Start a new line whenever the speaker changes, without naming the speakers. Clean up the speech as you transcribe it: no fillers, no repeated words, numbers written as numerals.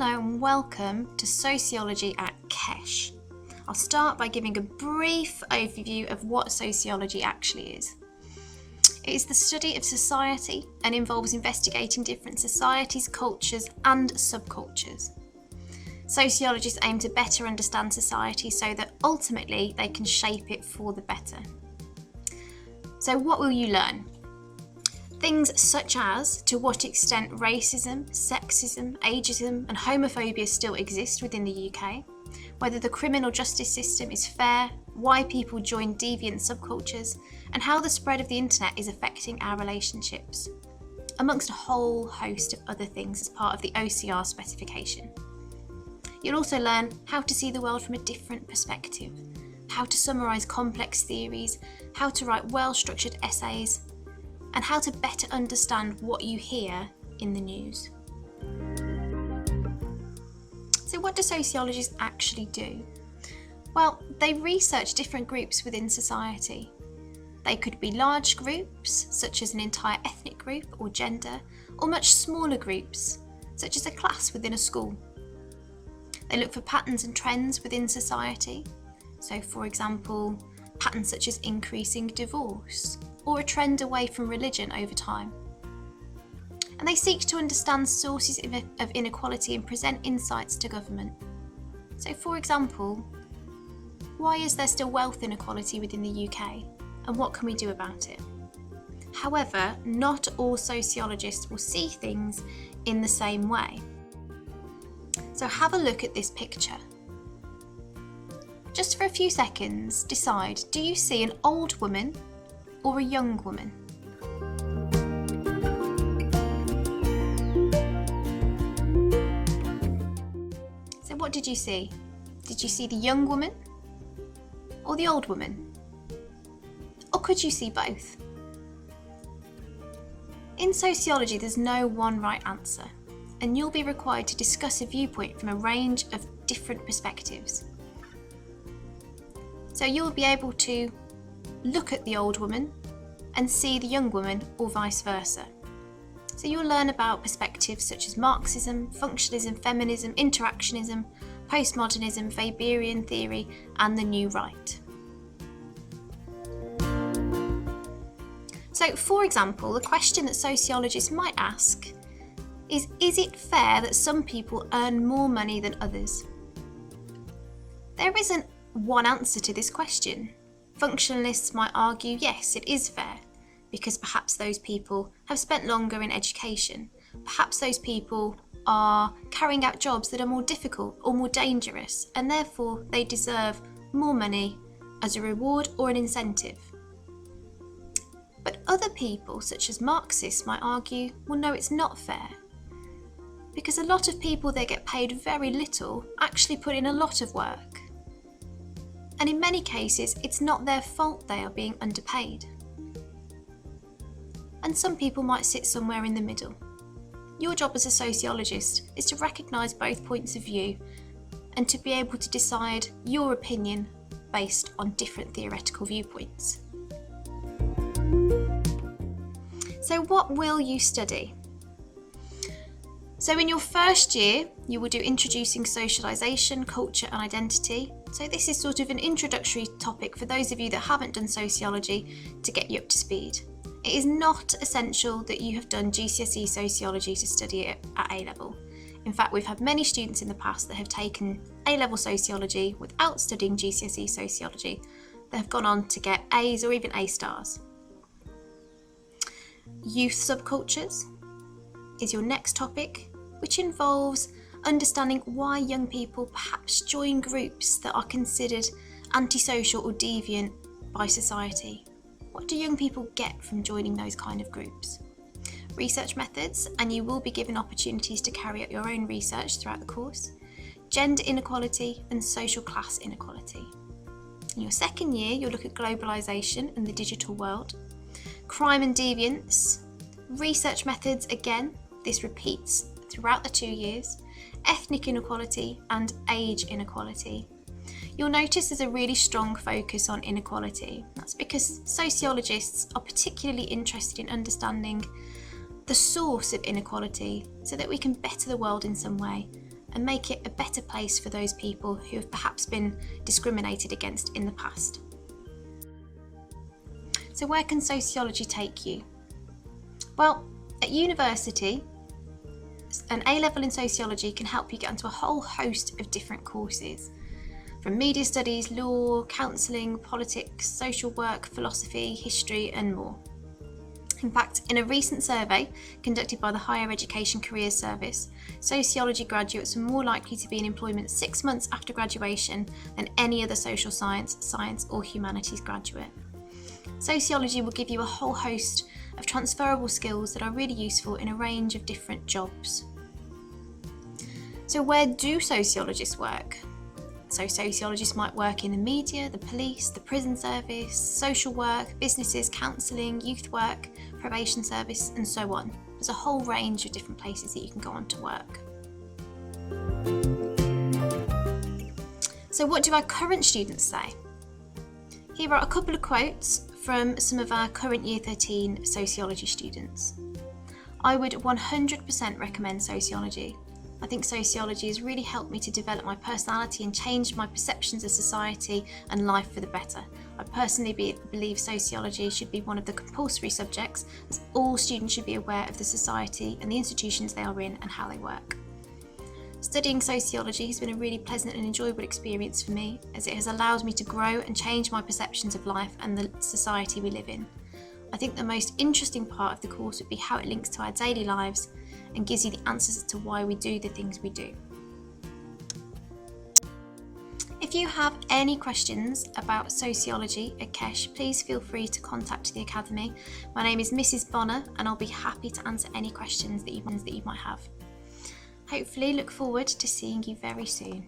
Hello and welcome to Sociology at KESH. I'll start by giving a brief overview of what sociology actually is. It is the study of society and involves investigating different societies, cultures and subcultures. Sociologists aim to better understand society so that ultimately they can shape it for the better. So what will you learn? Things such as to what extent racism, sexism, ageism and homophobia still exist within the UK, whether the criminal justice system is fair, why people join deviant subcultures, and how the spread of the internet is affecting our relationships, amongst a whole host of other things as part of the OCR specification. You'll also learn how to see the world from a different perspective, how to summarise complex theories, how to write well-structured essays, and how to better understand what you hear in the news. So what do sociologists actually do? Well, they research different groups within society. They could be large groups, such as an entire ethnic group or gender, or much smaller groups, such as a class within a school. They look for patterns and trends within society. So, for example, patterns such as increasing divorce, or a trend away from religion over time. And they seek to understand sources of inequality and present insights to government. So, for example, why is there still wealth inequality within the UK, and what can we do about it? However, not all sociologists will see things in the same way. So have a look at this picture. Just for a few seconds, decide, do you see an old woman or a young woman? So what did you see? Did you see the young woman or the old woman? Or could you see both? In sociology, there's no one right answer, and you'll be required to discuss a viewpoint from a range of different perspectives. So you'll be able to look at the old woman and see the young woman, or vice versa. So you'll learn about perspectives such as Marxism, functionalism, feminism, interactionism, postmodernism, Weberian theory, and the new right. So, for example, the question that sociologists might ask is it fair that some people earn more money than others? There isn't one answer to this question. Functionalists might argue, yes, it is fair, because perhaps those people have spent longer in education. Perhaps those people are carrying out jobs that are more difficult or more dangerous, and therefore they deserve more money as a reward or an incentive. But other people, such as Marxists, might argue, well, no, it's not fair, because a lot of people that get paid very little actually put in a lot of work. And in many cases, it's not their fault they are being underpaid. And some people might sit somewhere in the middle. Your job as a sociologist is to recognise both points of view and to be able to decide your opinion based on different theoretical viewpoints. So what will you study? So in your first year, you will do Introducing Socialisation, Culture and Identity. So this is sort of an introductory topic for those of you that haven't done sociology to get you up to speed. It is not essential that you have done GCSE sociology to study it at A level. In fact, we've had many students in the past that have taken A Level sociology without studying GCSE sociology that have gone on to get A's or even A stars. Youth subcultures is your next topic, which involves understanding why young people perhaps join groups that are considered antisocial or deviant by society. What do young people get from joining those kind of groups? Research methods, and you will be given opportunities to carry out your own research throughout the course. Gender inequality and social class inequality. In your second year, you'll look at globalisation and the digital world. Crime and deviance. Research methods, again, this repeats throughout the 2 years. Ethnic inequality and age inequality. You'll notice there's a really strong focus on inequality. That's because sociologists are particularly interested in understanding the source of inequality so that we can better the world in some way and make it a better place for those people who have perhaps been discriminated against in the past. So where can sociology take you? Well, at university, an A Level in sociology can help you get onto a whole host of different courses, from media studies, law, counselling, politics, social work, philosophy, history and more. In fact, in a recent survey conducted by the Higher Education Careers Service, sociology graduates are more likely to be in employment 6 months after graduation than any other social science or humanities graduate. Sociology will give you a whole host of transferable skills that are really useful in a range of different jobs. So where do sociologists work? So sociologists might work in the media, the police, the prison service, social work, businesses, counselling, youth work, probation service and so on. There's a whole range of different places that you can go on to work. So what do our current students say? Here are a couple of quotes from some of our current Year 13 sociology students. I would 100% recommend sociology. I think sociology has really helped me to develop my personality and change my perceptions of society and life for the better. I personally believe sociology should be one of the compulsory subjects, as all students should be aware of the society and the institutions they are in and how they work. Studying sociology has been a really pleasant and enjoyable experience for me, as it has allowed me to grow and change my perceptions of life and the society we live in. I think the most interesting part of the course would be how it links to our daily lives and gives you the answers as to why we do the things we do. If you have any questions about sociology at KESH, please feel free to contact the Academy. My name is Mrs. Bonner and I'll be happy to answer any questions that you might have. Hopefully look forward to seeing you very soon.